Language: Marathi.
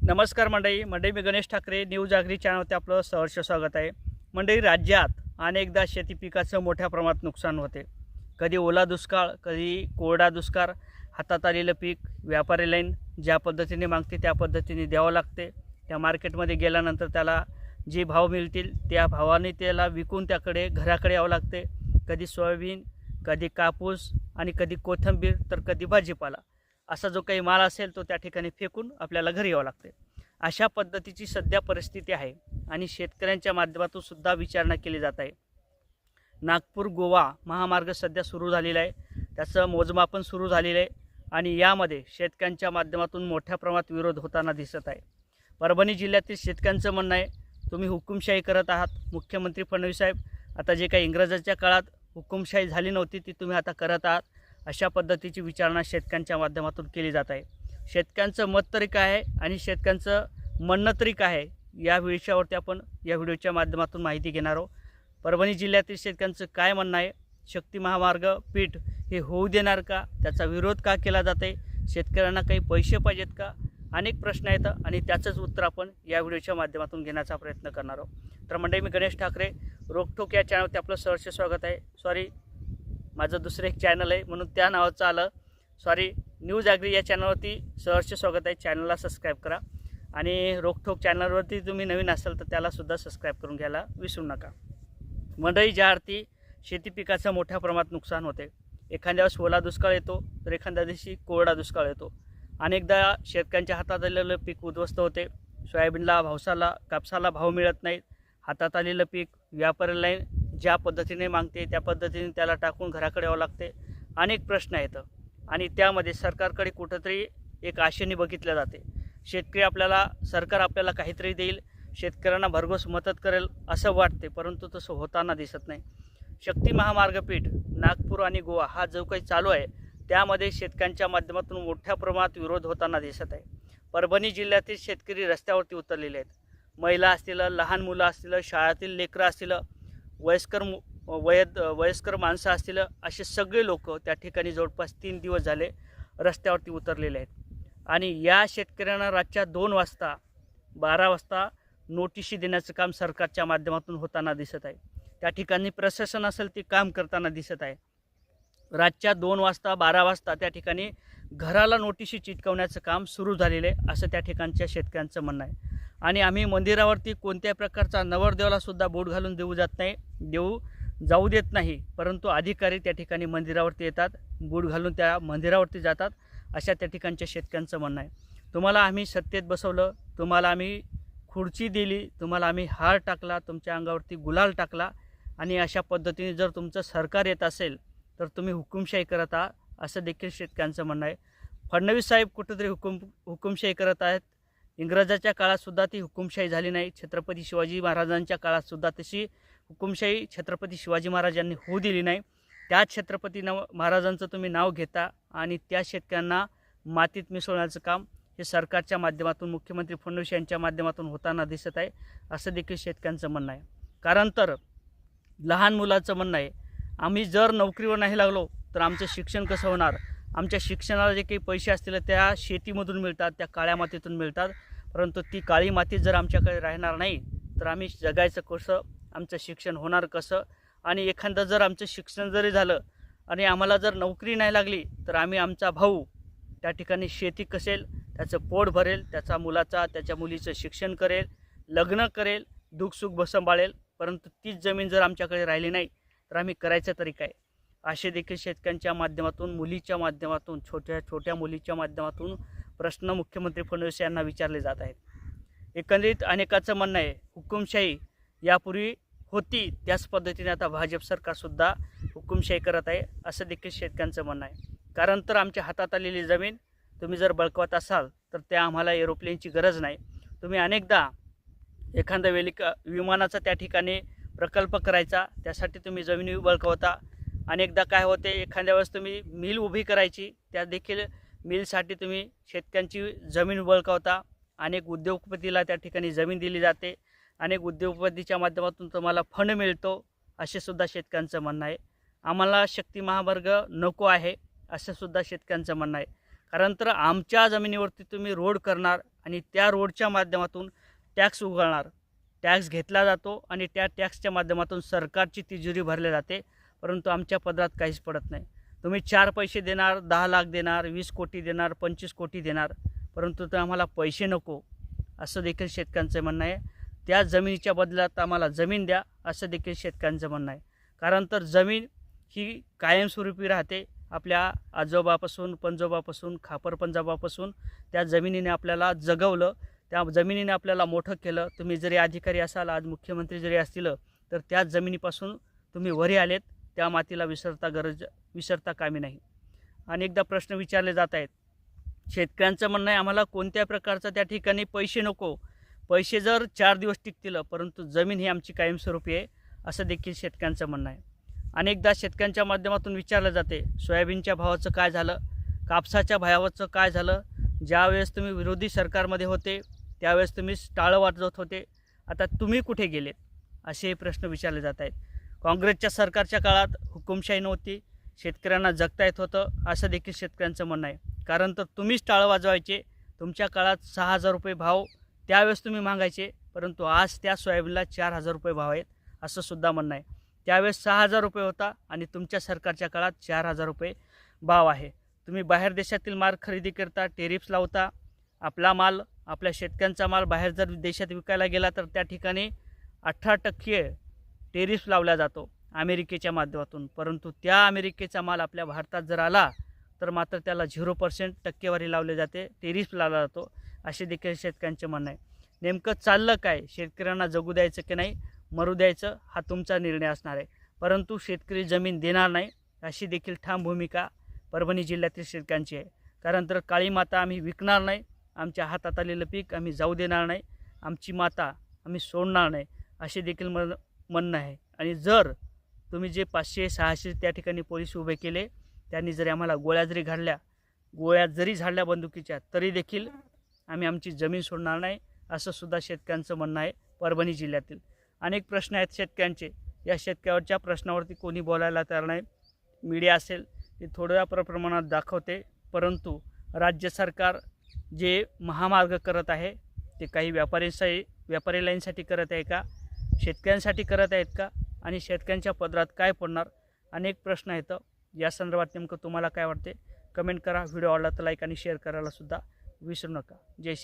नमस्कार मंडळी मी गणेश ठाकरे न्यूज आगरी चॅनलवरती आपलं सहर्ष स्वागत आहे। मंडळी, राज्यात अनेकदा शेती पिकाचं मोठ्या प्रमाणात नुकसान होते। कधी ओला दुष्काळ, कधी कोरडा दुष्काळ, हातात आलेलं पीक व्यापारी लाईन ज्या पद्धतीने मागते त्या पद्धतीने द्यावं लागते। त्या मार्केटमध्ये गेल्यानंतर त्याला जे भाव मिळतील त्या भावाने त्याला विकून त्याकडे घराकडे यावं लागते। कधी सोयाबीन, कधी कापूस आणि कधी कोथिंबीर तर कधी भाजीपाला असा जो काही माल असेल तो त्या ठिकाणी फेकून आपल्याला घरी यावं लागते। अशा पद्धतीची सध्या परिस्थिती आहे आणि शेतकऱ्यांच्या माध्यमातून सुद्धा विचारणा केली जात आहे। नागपूर गोवा महामार्ग सध्या सुरू झालेला आहे, त्याचं मोजमापन सुरू झालेलं आहे आणि यामध्ये शेतकऱ्यांच्या माध्यमातून मोठ्या प्रमाणात विरोध होताना दिसत आहे। परभणी जिल्ह्यातील शेतकऱ्यांचं म्हणणं आहे, तुम्ही हुकुमशाही करत आहात। मुख्यमंत्री फडणवीस साहेब, आता जे काही इंग्रजांच्या काळात हुकुमशाही झाली नव्हती ती तुम्ही आता करत आहात, अशा पद्धतीची विचारणा शेतकऱ्यांच्या माध्यमातून केली जात आहे। शेतकऱ्यांचं मत तरी काय आहे आणि शेतकऱ्यांचं म्हणणं तरी काय आहे या विषयावरती आपण या व्हिडिओच्या माध्यमातून माहिती घेणार आहोत। परभणी जिल्ह्यातील शेतकऱ्यांचं काय म्हणणं आहे, शक्ती महामार्ग पीठ हे होऊ देणार का, त्याचा विरोध का केला जाते, शेतकऱ्यांना काही पैसे पाहिजेत का, अनेक प्रश्न आहेत आणि त्याचंच उत्तर आपण या व्हिडिओच्या माध्यमातून घेण्याचा प्रयत्न करणार आहोत। तर मंडळी, मी गणेश ठाकरे रोकठोक या चॅनलवरती आपलं सहर्ष स्वागत आहे। माझं दुसरं एक चॅनल आहे म्हणून त्या नावाचं आलं, न्यूज ॲग्री या चॅनलवरती सहर्ष स्वागत आहे। चॅनलला सबस्क्राईब करा आणि रोकठोक चॅनलवरती तुम्ही नवीन असाल तर त्यालासुद्धा सबस्क्राईब करून घ्यायला विसरू नका। मंडळी, ज्या अर्थी शेती पिकाचं मोठ्या प्रमाणात नुकसान होते, एखाद्या वेळेस ओला दुष्काळ येतो तर एखाद्या दिवशी कोरडा दुष्काळ येतो। अनेकदा शेतकऱ्यांच्या हातात आलेलं पीक उद्ध्वस्त होते, सोयाबीनला भावसाला कापसाला भाव मिळत नाहीत, हातात आलेलं पीक व्यापाऱ्याला ज्या पद्धतीने मागते त्या पद्धतीने त्याला टाकून घराकडे यावं लागते। अनेक प्रश्न आहेत आणि त्यामध्ये सरकारकडे कुठंतरी एक आशेने बघितल्या जाते। सरकार आपल्याला काहीतरी देईल, शेतकऱ्यांना भरघोस मदत करेल असं वाटते, परंतु तसं होताना दिसत नाही। शक्ती महामार्ग पीठ नागपूर आणि गोवा हा जो काही चालू आहे त्यामध्ये शेतकऱ्यांच्या माध्यमातून मोठ्या प्रमाणात विरोध होताना दिसत आहे। परभणी जिल्ह्यातील शेतकरी रस्त्यावरती उतरलेले आहेत। महिला असतील, लहान मुलं असतील, शाळेतील लेकरं असतील, वयस्कर माणसं असतील, असे सगळे लोक त्या ठिकाणी जवळपास 3 दिवस झाले रस्त्यावरती उतरलेले आहेत आणि या शेतकऱ्यांना रातच्या 2 वाजता 12 वाजता नोटिशी देण्याचं काम सरकारच्या माध्यमातून होताना दिसत आहे। त्या ठिकाणी प्रशासन असेल ते काम करताना दिसत आहे। रातच्या 2 वाजता 12 वाजता त्या ठिकाणी घराला नोटिशी चिटकवण्याचं काम सुरू झालेलं आहे असं त्या ठिकाणच्या शेतकऱ्यांचं म्हणणं आहे। आणि आम्ही मंदिरावरती कोणत्या प्रकारचा नवरदेवालासुद्धा बोट घालून देऊ जाऊ देत नाही, परंतु अधिकारी त्या ठिकाणी मंदिरावरती येतात, बूट घालून त्या मंदिरावरती जातात, अशा त्या ठिकाणच्या शेतकऱ्यांचं म्हणणं आहे। तुम्हाला आम्ही सत्तेत बसवलं, तुम्हाला आम्ही खुर्ची दिली, तुम्हाला आम्ही हार टाकला, तुमच्या अंगावरती गुलाल टाकला आणि अशा पद्धतीने जर तुमचं सरकार येत असेल तर तुम्ही हुकुमशाही करत आहात असं देखील शेतकऱ्यांचं म्हणणं आहे। फडणवीस साहेब कुठंतरी हुकुमशाही करत आहेत। इंग्रजाच्या काळातसुद्धा ती हुकुमशाही झाली नाही, छत्रपती शिवाजी महाराजांच्या काळातसुद्धा तशी हुकुमशाही छत्रपती शिवाजी महाराजांनी होऊ दिली नाही। त्या छत्रपती महाराजांचं तुम्ही नाव घेता आणि त्या शेतकऱ्यांना मातीत मिसळण्याचं काम हे सरकारच्या माध्यमातून मुख्यमंत्री फडणवीस यांच्या माध्यमातून होताना दिसत आहे असं देखील शेतकऱ्यांचं म्हणणं आहे। कारण तर लहान मुलाचं म्हणणं आहे, आम्ही जर नोकरीवर नाही लागलो तर आमचं शिक्षण कसं होणार, आमच्या शिक्षणाला जे काही पैसे असतील त्या शेतीमधून मिळतात, त्या काळ्या मातीतून मिळतात, परंतु ती काळी माती जर आमच्याकडे राहणार नाही तर आम्ही जगायचं कसं, आमचं शिक्षण होणार कसं, आणि एखादं जर आमचं शिक्षण जरी झालं आणि आम्हाला जर नोकरी नाही लागली तर आम्ही आमचा भाऊ त्या ठिकाणी शेती कसेल, त्याचं पोट भरेल, त्याच्या मुलीचं शिक्षण करेल, लग्न करेल, दुःखसुख सांभाळेल, परंतु तीच जमीन जर आमच्याकडे राहिली नाही तर आम्ही करायचं तरी काय, असे देखील शेतकऱ्यांच्या माध्यमातून, मुलीच्या माध्यमातून, छोट्या मुलीच्या माध्यमातून प्रश्न मुख्यमंत्री फडणवीस यांना विचारले जात आहेत। एकंदरीत अनेकाचं म्हणणं आहे, हुकुमशाही यापूर्वी होती त्याच पद्धतीने आता भाजप सरकारसुद्धा हुकुमशाही करत आहे असं देखील शेतकऱ्यांचं म्हणणं आहे। कारण तर आमच्या हातात आलेली जमीन तुम्ही जर बळकावत असाल तर त्या आम्हाला एरोप्लेनची गरज नाही। तुम्ही अनेकदा एखाद्या विमानाचा त्या ठिकाणी प्रकल्प करायचा, त्यासाठी तुम्ही जमिनी बळकावता। अनेकदा काय होते, एखाद्या वेळेस तुम्ही मिल उभी करायची, त्या देखील मिलसाठी तुम्ही शेतकऱ्यांची जमीन बळकावता। अनेक उद्योगपतीला त्या ठिकाणी जमीन दिली जाते, अनेक उद्योगपतीच्या माध्यमातून तुम्हाला फंड मिळतो, असे सुद्धा शेतकऱ्यांचं म्हणणं आहे। आम्हाला शक्ती महामार्ग नको आहे असं सुद्धा शेतकऱ्यांचं म्हणणं आहे। कारण तर आमच्या जमिनीवरती तुम्ही रोड करणार आणि त्या रोडच्या माध्यमातून टॅक्स उघडणार, टॅक्स घेतला जातो आणि त्या टॅक्सच्या माध्यमातून सरकारची तिजोरी भरली जाते, परंतु आमच्या पदरात काहीच पडत नाही. तुम्ही 4 पैसे देणार, 10 लाख देणार, 20 कोटी देणार, 25 कोटी देणार, परंतु ते आम्हाला पैसे नको असं देखील शेतकऱ्यांचं म्हणणं आहे. त्या जमिनीच्या बदल्यात आम्हाला जमीन द्या असं देखील शेतकऱ्यांचं म्हणणं आहे. कारण तर जमीन ही कायमस्वरूपी राहते. आपल्या आजोबापासून, पणजोबापासून, खापर पंजोबापासून त्या जमिनीने आपल्याला जगवलं, त्या जमिनीने आपल्याला मोठं केलं. तुम्ही जरी अधिकारी असाल, आज मुख्यमंत्री जरी असतील, तर त्या जमिनीपासून तुम्ही वरी आलेत, त्या मातीला विसरता कामी नाही. अनेकदा प्रश्न विचारले जात आहेत. शेतकऱ्यांचं म्हणणं आहे आम्हाला कोणत्या प्रकारचं त्या ठिकाणी पैसे नको, पैसे जर 4 दिवस टिकतील, परंतु जमीन ही आमची कायमस्वरूपी आहे असं देखील शेतकऱ्यांचं म्हणणं आहे. अनेकदा शेतकऱ्यांच्या माध्यमातून विचारलं जाते सोयाबीनच्या भावाचं काय झालं, कापसाच्या भावाचं काय झालं. ज्यावेळेस तुम्ही विरोधी सरकारमध्ये होते त्यावेळेस तुम्ही टाळं वाजवत होते, आता तुम्ही कुठे गेलेत असे प्रश्न विचारले जात आहेत. काँग्रेसच्या सरकारच्या काळात हुकुमशाही नव्हती, शेतकऱ्यांना जगता येत होतं असं देखील शेतकऱ्यांचं म्हणणं आहे. कारण तर तुम्हीच टाळं वाजवायचे. तुमच्या काळात 6,000 रुपये भाव त्यावेळेस तुम्ही मागायचे, परंतु आज त्या सोयाबीनला 4,000 रुपये भाव आहेत असं सुद्धा म्हणणं आहे. त्यावेळेस 6,000 रुपये होता आणि तुमच्या सरकारच्या काळात 4,000 रुपये भाव आहे. तुम्ही बाहेर देशातील माल खरेदी करता, टेरिफ्स लावता. आपला माल, आपल्या शेतकऱ्यांचा माल बाहेर जर देशात विकायला गेला तर त्या ठिकाणी 18% टेरिफ्स लावला जातो अमेरिकेच्या माध्यमातून, परंतु त्या अमेरिकेचा माल आपल्या भारतात जर आला तर मात्र त्याला 0% टक्केवारी लावली जाते, टेरिफ लावला जातो असे देखील शेतकऱ्यांचे म्हणणं आहे. नेमकं चाललं काय, शेतकऱ्यांना जगू द्यायचं की नाही, मरू द्यायचं हा तुमचा निर्णय असणार आहे, परंतु शेतकरी जमीन देणार नाही अशी देखील ठाम भूमिका परभणी जिल्ह्यातील शेतकऱ्यांची आहे. कारण तर काळी माता आम्ही विकणार नाही, आमच्या हातात आलेलं पीक आम्ही जाऊ देणार नाही, आमची माता आम्ही सोडणार नाही असे देखील म्हणणं आहे. आणि जर तुम्ही जे 500-600 त्या ठिकाणी पोलीस उभे केले, त्यांनी जरी आम्हाला गोळ्या जरी झाडल्या बंदुकीच्या, तरी देखील आम्ही आमची जमीन सोडणार नाही असं सुद्धा शेतकऱ्यांचं म्हणणं आहे. परभणी जिल्ह्यातील अनेक प्रश्न आहेत शेतकऱ्यांचे, या शेतकऱ्याच्या प्रश्नावरती कोणी बोलायला तयार नाही. मीडिया असेल ते थोड्या प्रमाणात दाखवते, परंतु राज्य सरकार जे महामार्ग करत आहे ते काही व्यापारी लाईनसाठी करत आहे का, शेतकऱ्यांसाठी करत आहेत का, आणि शेतकऱ्यांच्या पदरात काय पडणार, अनेक प्रश्न आहेत. या संदर्भात नेमकं तुम्हाला काय वाटते कमेंट करा. व्हिडिओ आवडला तर लाईक आणि शेअर करायला सुद्धा विसरू नका. जय